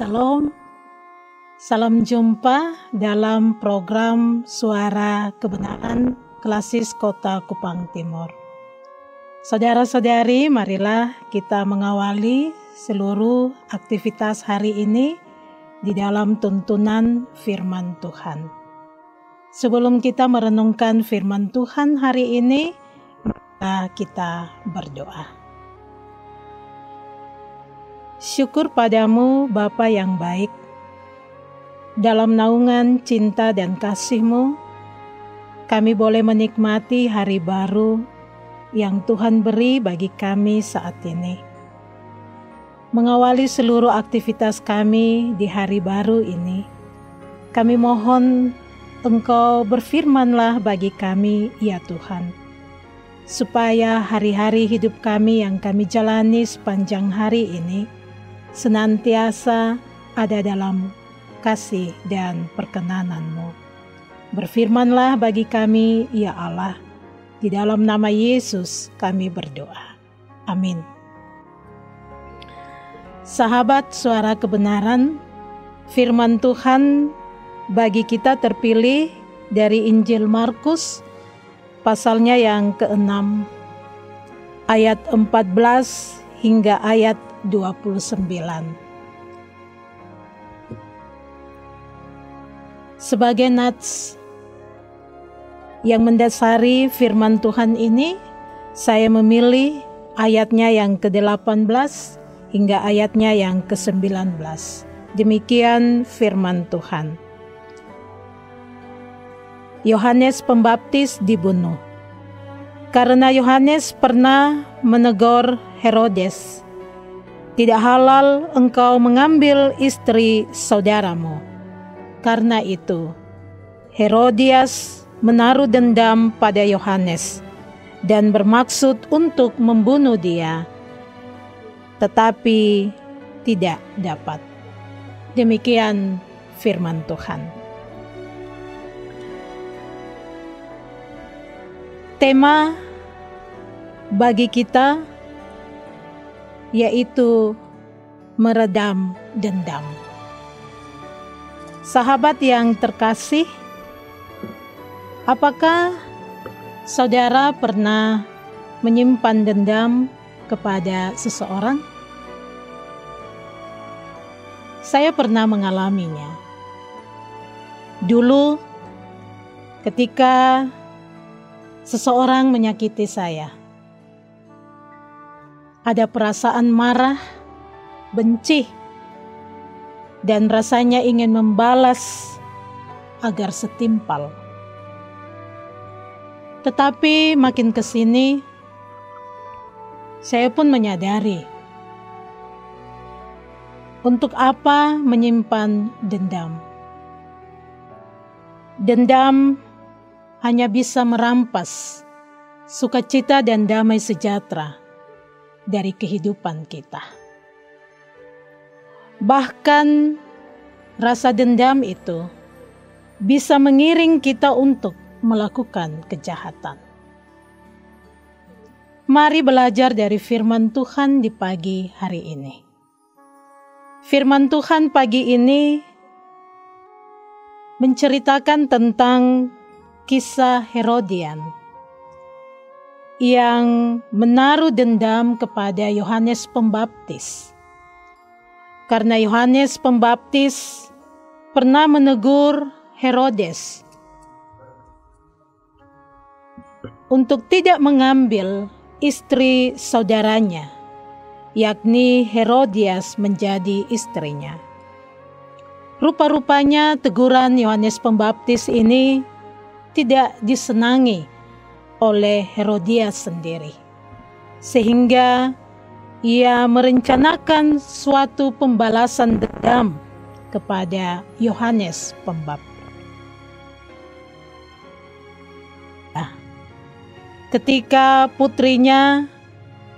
Salam, salam jumpa dalam program Suara Kebenaran Klasis Kota Kupang Timur. Saudara-saudari, marilah kita mengawali seluruh aktivitas hari ini di dalam tuntunan firman Tuhan. Sebelum kita merenungkan firman Tuhan hari ini, mari kita berdoa. Syukur padamu Bapa yang baik, dalam naungan cinta dan kasih-Mu, kami boleh menikmati hari baru yang Tuhan beri bagi kami saat ini. Mengawali seluruh aktivitas kami di hari baru ini, kami mohon Engkau berfirman-Lah bagi kami, ya Tuhan, supaya hari-hari hidup kami yang kami jalani sepanjang hari ini senantiasa ada dalam kasih dan perkenanan-Mu. Berfirman-Lah bagi kami, ya Allah, di dalam nama Yesus kami berdoa. Amin. Sahabat Suara Kebenaran, firman Tuhan bagi kita terpilih dari Injil Markus, pasalnya yang ke-6, ayat 14 hingga ayat 29. Sebagai nats yang mendasari firman Tuhan ini, saya memilih ayatnya yang ke-18 hingga ayatnya yang ke-19. Demikian firman Tuhan. Yohanes Pembaptis dibunuh. Karena Yohanes pernah menegur Herodes, "Tidak halal engkau mengambil istri saudaramu." Karena itu, Herodias menaruh dendam pada Yohanes dan bermaksud untuk membunuh dia, tetapi tidak dapat. Demikian firman Tuhan. Tema bagi kita yaitu meredam dendam. Sahabat yang terkasih, apakah saudara pernah menyimpan dendam kepada seseorang? Saya pernah mengalaminya. Dulu ketika seseorang menyakiti saya, ada perasaan marah, benci, dan rasanya ingin membalas agar setimpal. Tetapi makin kesini, saya pun menyadari untuk apa menyimpan dendam. Dendam hanya bisa merampas sukacita dan damai sejahtera dari kehidupan kita. Bahkan rasa dendam itu bisa mengiring kita untuk melakukan kejahatan. Mari belajar dari firman Tuhan di pagi hari ini. Firman Tuhan pagi ini menceritakan tentang kisah Herodian yang menaruh dendam kepada Yohanes Pembaptis. Karena Yohanes Pembaptis pernah menegur Herodes untuk tidak mengambil istri saudaranya, yakni Herodias menjadi istrinya. Rupa-rupanya teguran Yohanes Pembaptis ini tidak disenangi oleh Herodias sendiri, sehingga ia merencanakan suatu pembalasan dendam kepada Yohanes Pembaptis. Ketika putrinya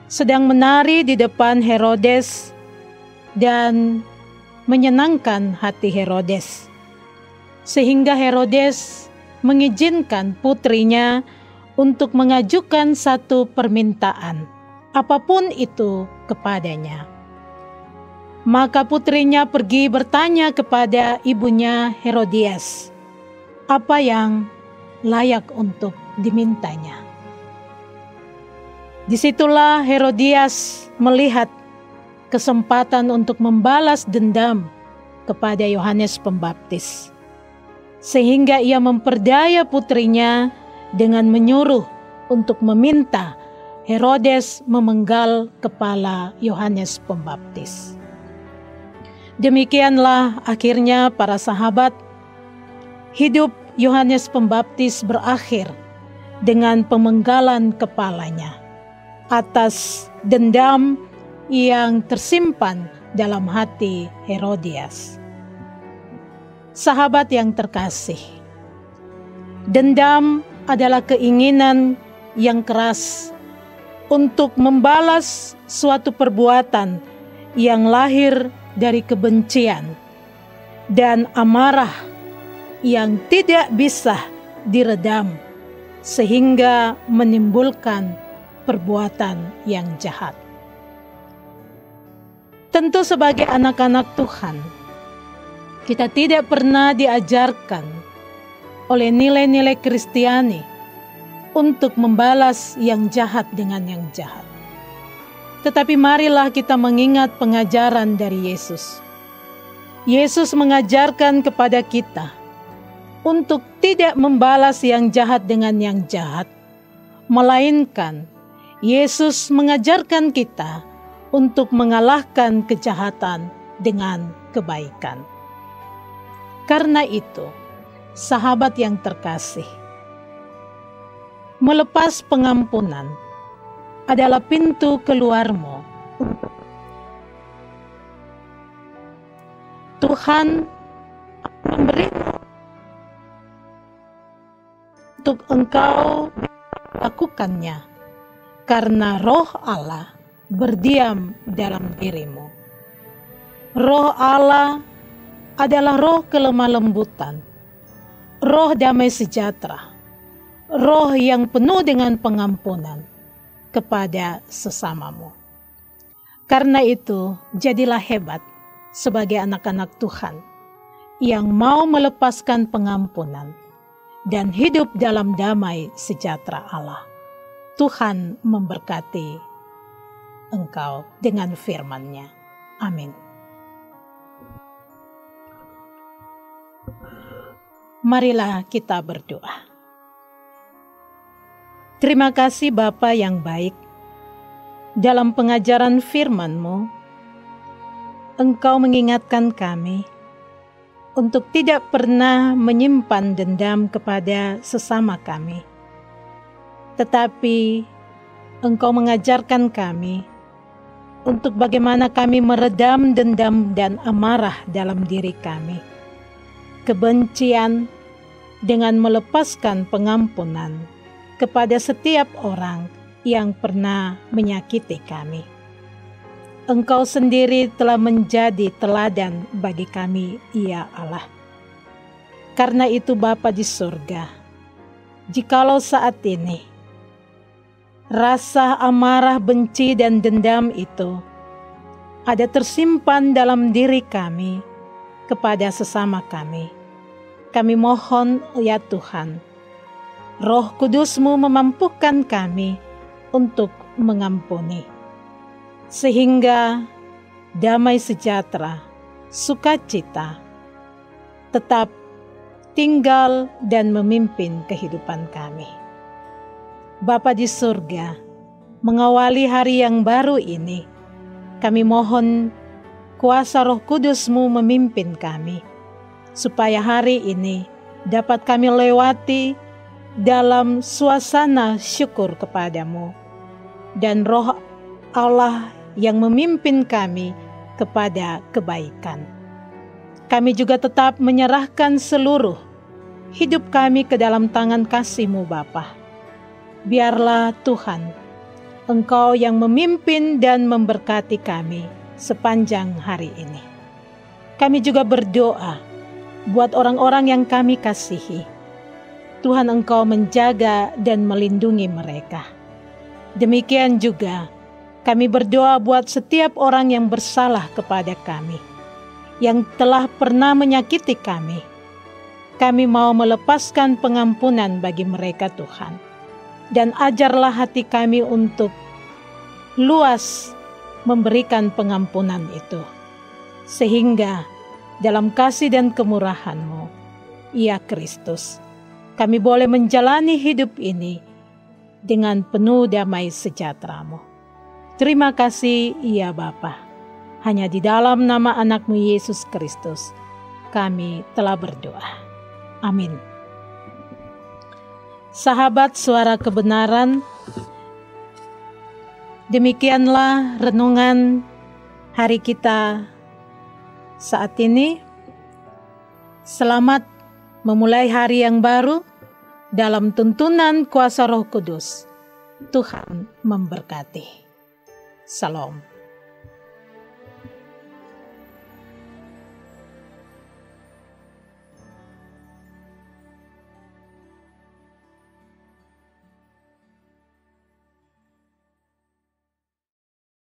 sedang menari di depan Herodes dan menyenangkan hati Herodes, sehingga Herodes mengizinkan putrinya untuk mengajukan satu permintaan, apapun itu, kepadanya. Maka putrinya pergi bertanya kepada ibunya Herodias apa yang layak untuk dimintanya. Disitulah Herodias melihat kesempatan untuk membalas dendam kepada Yohanes Pembaptis, sehingga ia memperdaya putrinya dengan menyuruh untuk meminta Herodes memenggal kepala Yohanes Pembaptis. Demikianlah akhirnya para sahabat, hidup Yohanes Pembaptis berakhir dengan pemenggalan kepalanya atas dendam yang tersimpan dalam hati Herodias. Sahabat yang terkasih, dendam adalah keinginan yang keras untuk membalas suatu perbuatan yang lahir dari kebencian dan amarah yang tidak bisa diredam sehingga menimbulkan perbuatan yang jahat. Tentu sebagai anak-anak Tuhan, kita tidak pernah diajarkan oleh nilai-nilai Kristiani untuk membalas yang jahat dengan yang jahat. Tetapi marilah kita mengingat pengajaran dari Yesus. Yesus mengajarkan kepada kita untuk tidak membalas yang jahat dengan yang jahat, melainkan Yesus mengajarkan kita untuk mengalahkan kejahatan dengan kebaikan. Karena itu, sahabat yang terkasih, melepas pengampunan adalah pintu keluarmu. Tuhan memberimu untuk engkau lakukannya, karena Roh Allah berdiam dalam dirimu. Roh Allah adalah roh kelemah lembutan, roh damai sejahtera, roh yang penuh dengan pengampunan kepada sesamamu. Karena itu, jadilah hebat sebagai anak-anak Tuhan yang mau melepaskan pengampunan dan hidup dalam damai sejahtera Allah. Tuhan memberkati engkau dengan firman-Nya. Amin. Marilah kita berdoa. Terima kasih Bapa yang baik, dalam pengajaran firman-Mu, Engkau mengingatkan kami untuk tidak pernah menyimpan dendam kepada sesama kami. Tetapi Engkau mengajarkan kami untuk bagaimana kami meredam dendam dan amarah dalam diri kami, kebencian, dengan melepaskan pengampunan kepada setiap orang yang pernah menyakiti kami. Engkau sendiri telah menjadi teladan bagi kami, ya Allah. Karena itu Bapa di surga, jikalau saat ini rasa amarah, benci, dan dendam itu ada tersimpan dalam diri kami kepada sesama kami, kami mohon ya Tuhan, Roh Kudus-Mu memampukan kami untuk mengampuni, sehingga damai sejahtera, sukacita tetap tinggal dan memimpin kehidupan kami. Bapa di surga, mengawali hari yang baru ini, kami mohon kuasa Roh Kudus-Mu memimpin kami, supaya hari ini dapat kami lewati dalam suasana syukur kepadamu, dan Roh Allah yang memimpin kami kepada kebaikan. Kami juga tetap menyerahkan seluruh hidup kami ke dalam tangan kasih-Mu Bapa. Biarlah Tuhan, Engkau yang memimpin dan memberkati kami sepanjang hari ini. Kami juga berdoa buat orang-orang yang kami kasihi. Tuhan, Engkau menjaga dan melindungi mereka. Demikian juga Kami berdoa buat setiap orang yang bersalah kepada kami, yang telah pernah menyakiti kami. Kami mau melepaskan pengampunan bagi mereka, Tuhan. Dan ajarlah hati kami untuk luas memberikan pengampunan itu. Sehingga dalam kasih dan kemurahan-Mu, ya Kristus, kami boleh menjalani hidup ini dengan penuh damai sejahtera-Mu. Terima kasih, ya Bapa. Hanya di dalam nama anak-Mu Yesus Kristus, kami telah berdoa. Amin. Sahabat Suara Kebenaran, demikianlah renungan hari kita saat ini. Selamat memulai hari yang baru dalam tuntunan kuasa Roh Kudus. Tuhan memberkati. Salam.